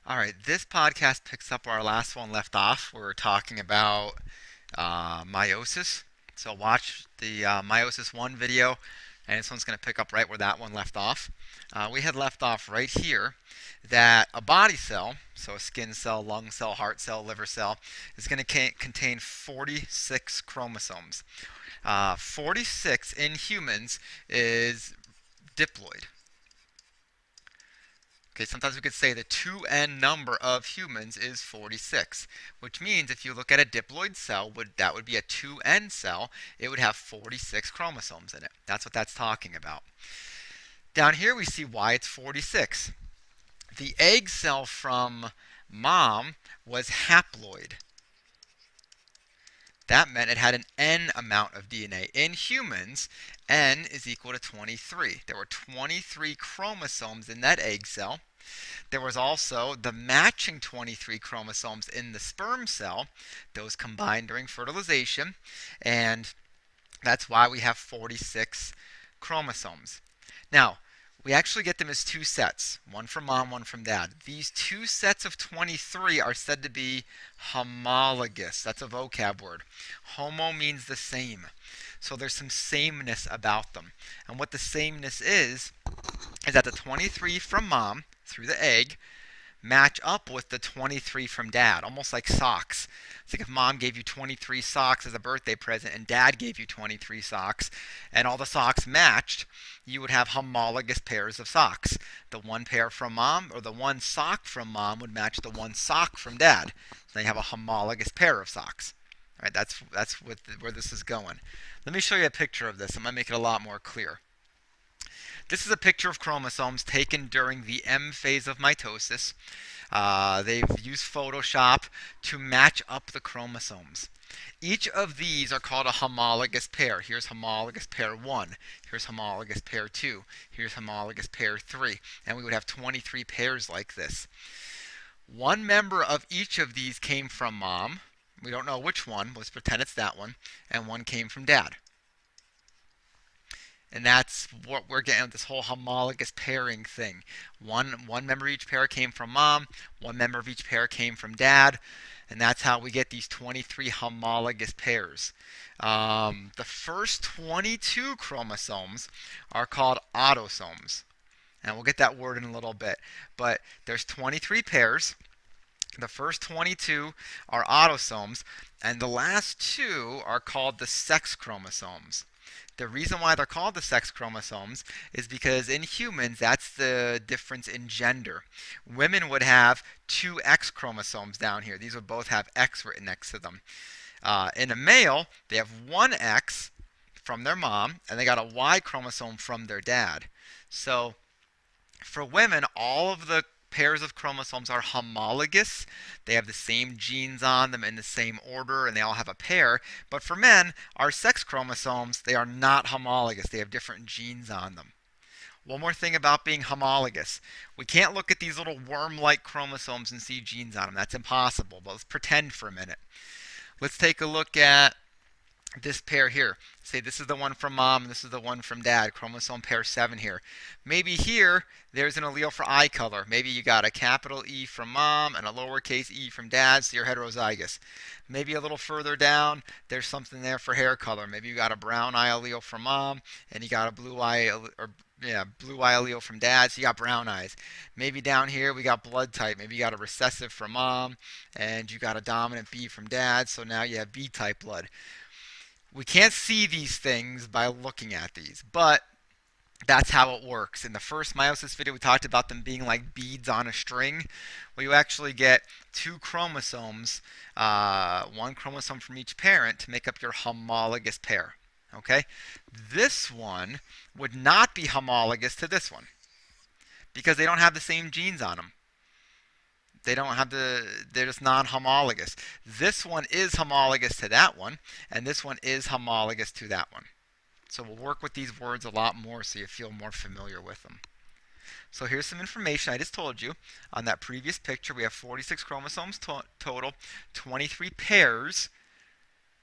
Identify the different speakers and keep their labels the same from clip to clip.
Speaker 1: All right, this podcast picks up where our last one left off. We were talking about meiosis. So watch the meiosis 1 video, and this one's going to pick up right where that one left off. We had left off right here that a body cell, so a skin cell, lung cell, heart cell, liver cell, is going to contain 46 chromosomes. 46 in humans is diploid. Okay, sometimes we could say the 2n number of humans is 46, which means if you look at a diploid cell, that would be a 2n cell. It would have 46 chromosomes in it. That's what that's talking about. Down here we see why it's 46. The egg cell from mom was haploid. That meant it had an n amount of DNA. In humans, n is equal to 23. There were 23 chromosomes in that egg cell. There was also the matching 23 chromosomes in the sperm cell. Those combined during fertilization, and that's why we have 46 chromosomes. Now, we actually get them as two sets, one from mom, one from dad. These two sets of 23 are said to be homologous. That's a vocab word. Homo means the same. So there's some sameness about them. And what the sameness is that the 23 from mom through the egg match up with the 23 from dad, almost like socks. It's like if mom gave you 23 socks as a birthday present and dad gave you 23 socks and all the socks matched, you would have homologous pairs of socks. The one pair from mom or the one sock from mom would match the one sock from dad. So you have a homologous pair of socks. All right, that's where this is going. Let me show you a picture of this. I'm going to make it a lot more clear. This is a picture of chromosomes taken during the M phase of mitosis. They've used Photoshop to match up the chromosomes. Each of these are called a homologous pair. Here's homologous pair 1. Here's homologous pair 2. Here's homologous pair 3. And we would have 23 pairs like this. One member of each of these came from mom. We don't know which one. Let's pretend it's that one. And one came from dad. And that's what we're getting with this whole homologous pairing thing. One member of each pair came from mom, one member of each pair came from dad, and that's how we get these 23 homologous pairs. The first 22 chromosomes are called autosomes. And we'll get that word in a little bit. But there's 23 pairs. The first 22 are autosomes, and the last two are called the sex chromosomes. The reason why they're called the sex chromosomes is because in humans, that's the difference in gender. Women would have two X chromosomes down here. These would both have X written next to them. In a male, they have one X from their mom, and they got a Y chromosome from their dad. So for women, all of the pairs of chromosomes are homologous. They have the same genes on them in the same order, and they all have a pair. But for men, our sex chromosomes, they are not homologous. They have different genes on them. One more thing about being homologous. We can't look at these little worm-like chromosomes and see genes on them. That's impossible. But let's pretend for a minute. Let's take a look at this pair here. Say this is the one from mom and this is the one from dad, chromosome pair 7 here. Maybe here there's an allele for eye color. Maybe you got a capital E from mom and a lowercase e from dad, so you're heterozygous. Maybe a little further down there's something there for hair color. Maybe you got a brown eye allele from mom and you got a blue eye allele from dad, so you got brown eyes. Maybe down here we got blood type. Maybe you got a recessive from mom and you got a dominant B from dad, so now you have B type blood. We can't see these things by looking at these, but that's how it works. In the first meiosis video, we talked about them being like beads on a string. Well, you actually get two chromosomes, one chromosome from each parent to make up your homologous pair. Okay? This one would not be homologous to this one because they don't have the same genes on them. They're just non-homologous. This one is homologous to that one, and this one is homologous to that one. So we'll work with these words a lot more so you feel more familiar with them. So here's some information I just told you. On that previous picture, we have 46 chromosomes total, 23 pairs,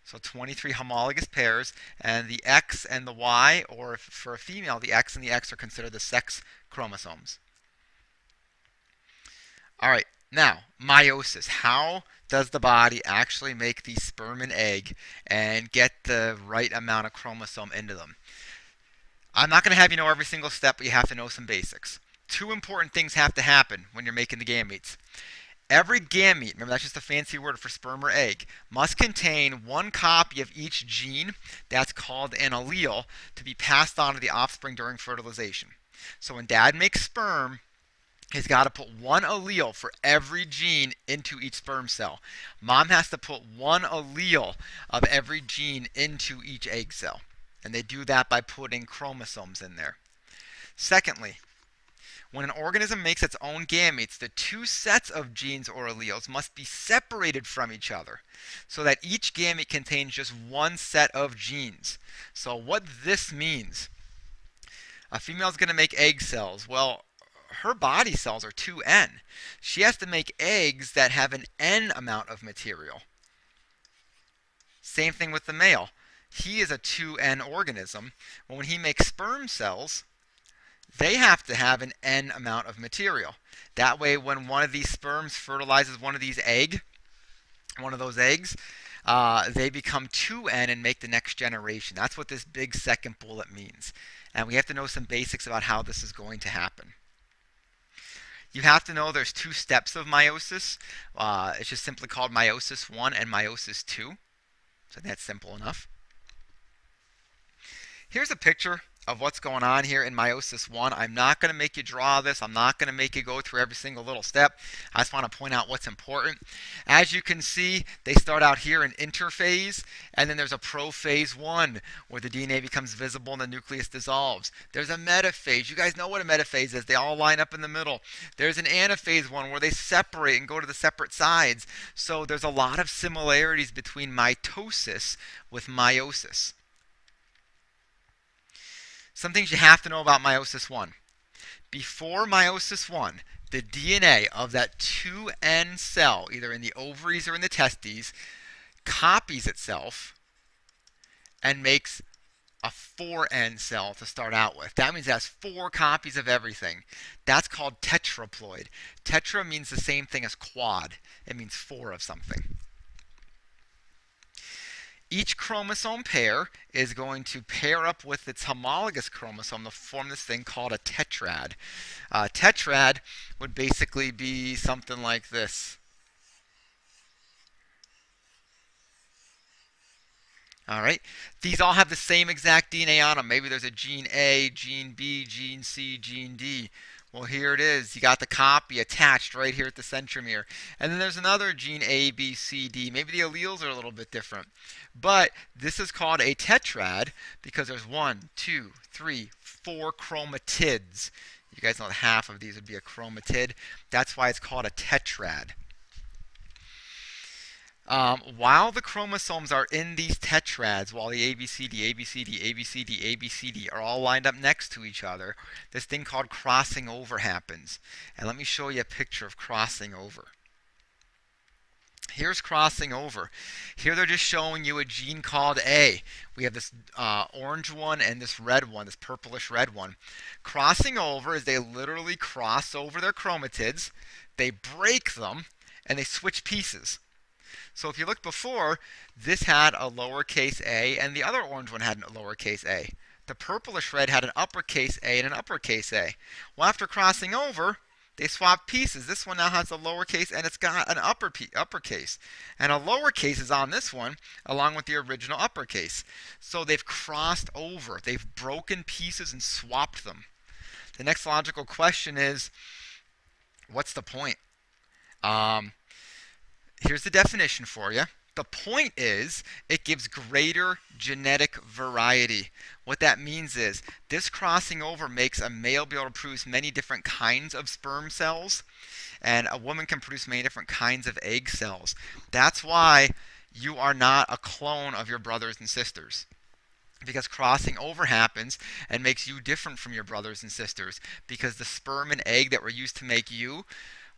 Speaker 1: so 23 homologous pairs, and the X and the Y, or for a female, the X and the X are considered the sex chromosomes. All right. Now, meiosis. How does the body actually make the sperm and egg and get the right amount of chromosome into them? I'm not going to have you know every single step, but you have to know some basics. Two important things have to happen when you're making the gametes. Every gamete, remember that's just a fancy word for sperm or egg, must contain one copy of each gene, that's called an allele, to be passed on to the offspring during fertilization. So when dad makes sperm, he's got to put one allele for every gene into each sperm cell. Mom has to put one allele of every gene into each egg cell. And they do that by putting chromosomes in there. Secondly, when an organism makes its own gametes, the two sets of genes or alleles must be separated from each other so that each gamete contains just one set of genes. So what this means, a female is going to make egg cells. Well, her body cells are 2N. She has to make eggs that have an N amount of material. Same thing with the male. He is a 2N organism. Well, when he makes sperm cells, they have to have an N amount of material. That way, when one of these sperms fertilizes one of those eggs, they become 2N and make the next generation. That's what this big second bullet means. And we have to know some basics about how this is going to happen. You have to know there's two steps of meiosis. It's just simply called meiosis 1 and meiosis 2. So that's simple enough. Here's a picture of what's going on here in meiosis 1. I'm not going to make you draw this. I'm not going to make you go through every single little step. I just want to point out what's important. As you can see, they start out here in interphase, and then there's a prophase 1 where the DNA becomes visible and the nucleus dissolves. There's a metaphase. You guys know what a metaphase is. They all line up in the middle. There's an anaphase 1 where they separate and go to the separate sides. So there's a lot of similarities between mitosis with meiosis. Some things you have to know about meiosis 1. Before meiosis 1, the DNA of that 2N cell, either in the ovaries or in the testes, copies itself and makes a 4N cell to start out with. That means it has 4 copies of everything. That's called tetraploid. Tetra means the same thing as quad. It means 4 of something. Each chromosome pair is going to pair up with its homologous chromosome to form this thing called a tetrad. Tetrad would basically be something like this. All right, these all have the same exact DNA on them. Maybe there's a gene A, gene B, gene C, gene D. Well, here it is. You got the copy attached right here at the centromere. And then there's another gene A, B, C, D. Maybe the alleles are a little bit different. But this is called a tetrad because there's 1, 2, 3, 4 chromatids. You guys know that half of these would be a chromatid. That's why it's called a tetrad. While the chromosomes are in these tetrads, while the ABCD, ABCD, ABCD, ABCD are all lined up next to each other, this thing called crossing over happens. And let me show you a picture of crossing over. Here's crossing over. Here they're just showing you a gene called A. We have this orange one and this red one, this purplish red one. Crossing over is they literally cross over their chromatids, they break them, and they switch pieces. So if you look before, this had a lowercase a, and the other orange one had a lowercase a. The purplish red had an uppercase a and an uppercase a. Well, after crossing over, they swapped pieces. This one now has a lowercase, and it's got an uppercase. And a lowercase is on this one, along with the original uppercase. So they've crossed over. They've broken pieces and swapped them. The next logical question is, what's the point? Here's the definition for you. The point is it gives greater genetic variety. What that means is this crossing over makes a male be able to produce many different kinds of sperm cells, and a woman can produce many different kinds of egg cells. That's why you are not a clone of your brothers and sisters, because crossing over happens and makes you different from your brothers and sisters, because the sperm and egg that were used to make you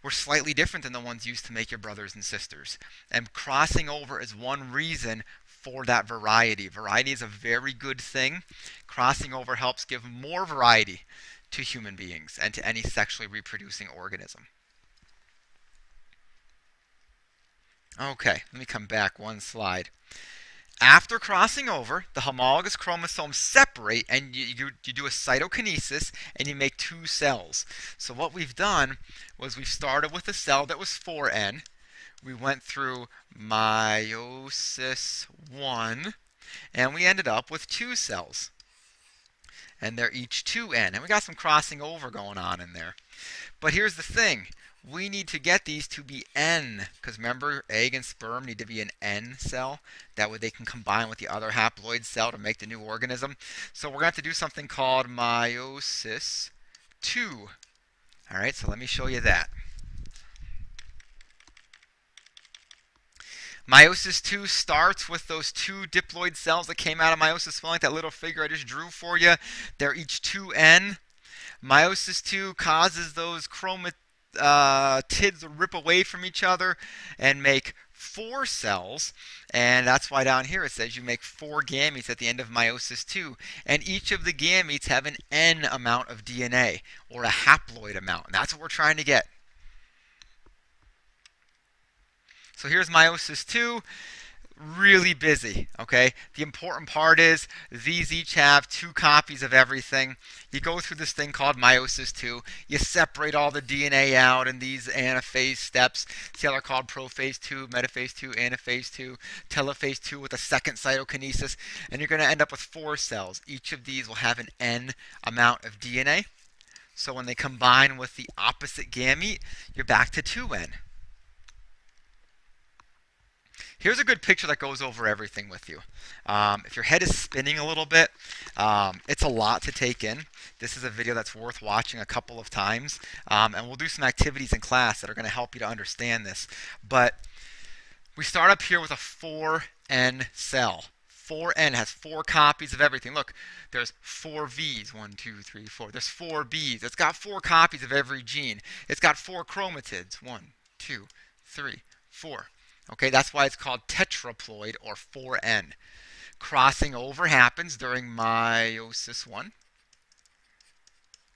Speaker 1: were slightly different than the ones used to make your brothers and sisters. And crossing over is one reason for that variety. Variety is a very good thing. Crossing over helps give more variety to human beings and to any sexually reproducing organism. Okay, let me come back one slide. After crossing over, the homologous chromosomes separate and you do a cytokinesis and you make two cells. So what we've done was we've started with a cell that was 4N. We went through meiosis 1 and we ended up with two cells. And they're each 2N. And we got some crossing over going on in there. But here's the thing. We need to get these to be N, because remember, egg and sperm need to be an N cell. That way they can combine with the other haploid cell to make the new organism. So we're going to have to do something called meiosis 2. All right, so let me show you that. Meiosis 2 starts with those two diploid cells that came out of meiosis 1, like that little figure I just drew for you. They're each 2N. Meiosis 2 causes those chromatids to rip away from each other and make 4 cells. And that's why down here it says you make 4 gametes at the end of meiosis 2. And each of the gametes have an N amount of DNA, or a haploid amount. And that's what we're trying to get. So here's meiosis 2. Really busy, okay? The important part is these each have 2 copies of everything. You go through this thing called meiosis 2. You separate all the DNA out in these anaphase steps. See how they're called prophase 2, metaphase 2, anaphase 2, telophase 2 with a second cytokinesis. And you're going to end up with 4 cells. Each of these will have an N amount of DNA. So when they combine with the opposite gamete, you're back to 2N. Here's a good picture that goes over everything with you. If your head is spinning a little bit, it's a lot to take in. This is a video that's worth watching a couple of times. And we'll do some activities in class that are going to help you to understand this. But we start up here with a 4N cell. 4N has 4 copies of everything. Look, there's 4 V's. 1, 2, 3, 4. There's 4 B's. It's got 4 copies of every gene. It's got 4 chromatids. 1, 2, 3, 4. Okay, that's why it's called tetraploid, or 4N. Crossing over happens during meiosis 1.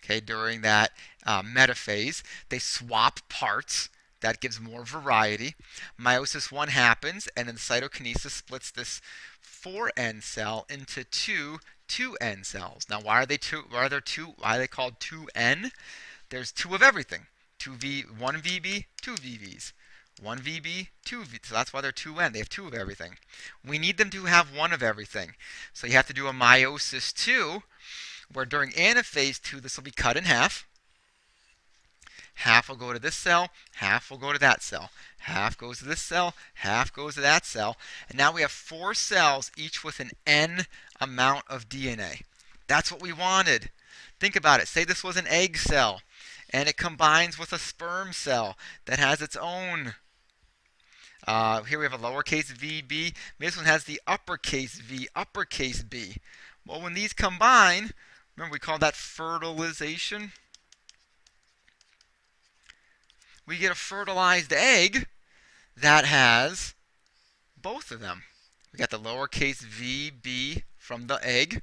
Speaker 1: Okay, during that metaphase, they swap parts. That gives more variety. Meiosis 1 happens, and then cytokinesis splits this 4N cell into 2N cells. Now, why are they called 2N? There's 2 of everything. 1 VB, 2 VBs. 1 VB, 2 VB. So that's why they're 2N. They have 2 of everything. We need them to have 1 of everything. So you have to do a meiosis 2, where during anaphase 2, this will be cut in half. Half will go to this cell, half will go to that cell. Half goes to this cell, half goes to that cell. And now we have 4 cells, each with an N amount of DNA. That's what we wanted. Think about it. Say this was an egg cell, and it combines with a sperm cell that has its own. Here we have a lowercase vb. This one has the uppercase V, uppercase B. Well, when these combine, remember we call that fertilization? We get a fertilized egg that has both of them. We got the lowercase vb from the egg,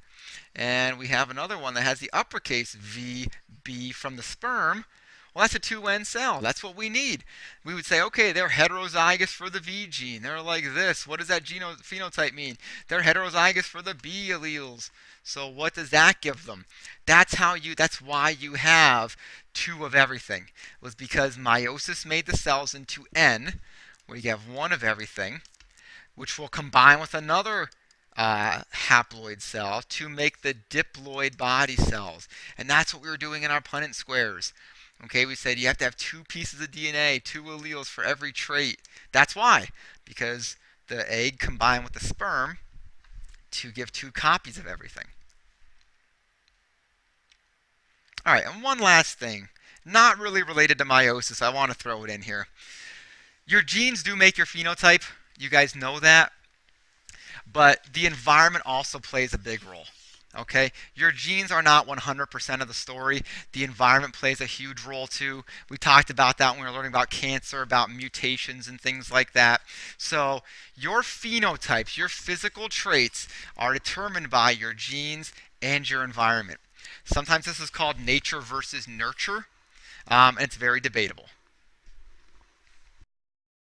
Speaker 1: and we have another one that has the uppercase VB from the sperm. Well, that's a 2N cell. That's what we need. We would say, okay, they're heterozygous for the V gene. They're like this. What does that phenotype mean? They're heterozygous for the B alleles. So what does that give them? That's why you have 2 of everything. It was because meiosis made the cells into N, where you have 1 of everything, which will combine with another haploid cell to make the diploid body cells. And that's what we were doing in our Punnett squares. Okay, we said you have to have 2 pieces of DNA, 2 alleles for every trait. That's why, because the egg combined with the sperm to give 2 copies of everything. All right, and one last thing, not really related to meiosis, I want to throw it in here. Your genes do make your phenotype. You guys know that. But the environment also plays a big role. Okay, your genes are not 100% of the story. The environment plays a huge role too. We talked about that when we were learning about cancer, about mutations and things like that. So your phenotypes, your physical traits are determined by your genes and your environment. Sometimes this is called nature versus nurture, and it's very debatable.